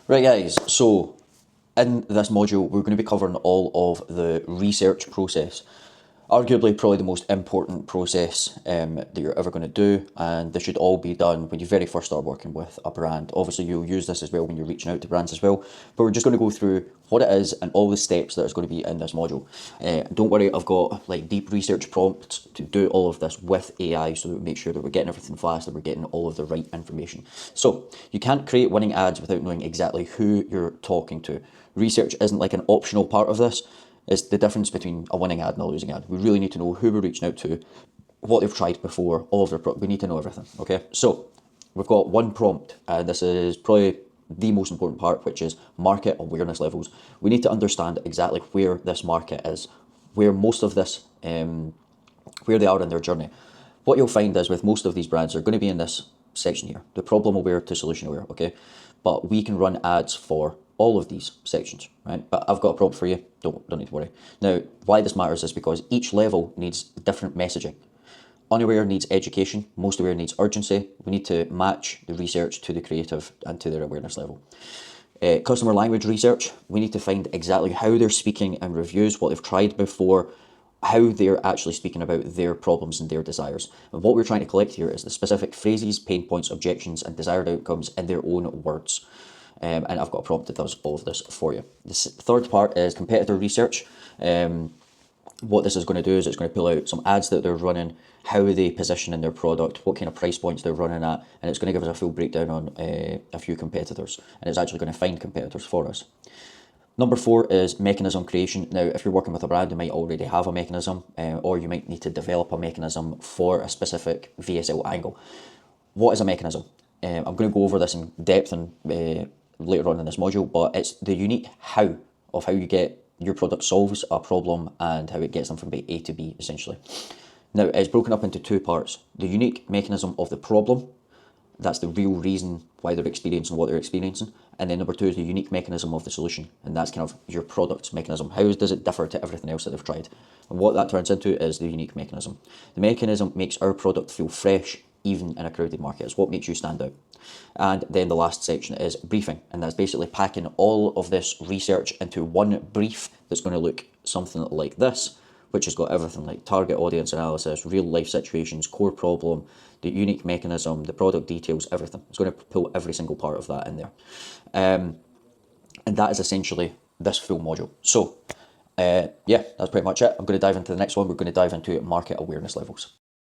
Right guys, so in this module we're going to be covering all of the research process. Arguably probably the most important process that you're ever going to do, and this should all be done when you very first start working with a brand. Obviously you'll use this as well when you're reaching out to brands as well, but we're just going to go through what it is and all the steps that is going to be in this module. Don't worry, I've got like deep research prompts to do all of this with AI, so that we make sure that we're getting everything fast, that we're getting all of the right information. So you can't create winning ads without knowing exactly who you're talking to. Research isn't like an optional part of this. It's the difference between a winning ad and a losing ad. We really need to know who we're reaching out to, what they've tried before, all of their we need to know everything, okay? So we've got one prompt, and this is probably the most important part, which is market awareness levels. We need to understand exactly where this market is, where most of this, where they are in their journey. What you'll find is with most of these brands, they're going to be in this section here, the problem aware to solution aware, okay? But we can run ads for all of these sections, right? But I've got a prompt for you, don't need to worry. Now, why this matters is because each level needs different messaging. Unaware needs education, most aware needs urgency. We need to match the research to the creative and to their awareness level. Customer language research, we need to find exactly how they're speaking in reviews, what they've tried before, how they're actually speaking about their problems and their desires. And what we're trying to collect here is the specific phrases, pain points, objections, and desired outcomes in their own words. And I've got a prompt that does all of this for you. The third part is competitor research. What this is going to do is it's going to pull out some ads that they're running, how they position in their product, what kind of price points they're running at, and it's going to give us a full breakdown on a few competitors, and it's actually going to find competitors for us. Number 4 is mechanism creation. Now, if you're working with a brand, you might already have a mechanism, or you might need to develop a mechanism for a specific VSL angle. What is a mechanism? I'm going to go over this in depth and later on in this module, but it's the unique how of how you get your product solves a problem and how it gets them from A to B, essentially. Now, it's broken up into 2 parts. The unique mechanism of the problem, that's the real reason why they're experiencing what they're experiencing. And then number 2 is the unique mechanism of the solution. And that's kind of your product's mechanism. How does it differ to everything else that they've tried? And what that turns into is the unique mechanism. The mechanism makes our product feel fresh, even in a crowded market. It's what makes you stand out. And then the last section is briefing. And that's basically packing all of this research into one brief that's going to look something like this, which has got everything like target audience analysis, real life situations, core problem, the unique mechanism, the product details, everything. It's going to pull every single part of that in there. And that is essentially this full module. So yeah, that's pretty much it. I'm going to dive into the next one. We're going to dive into market awareness levels.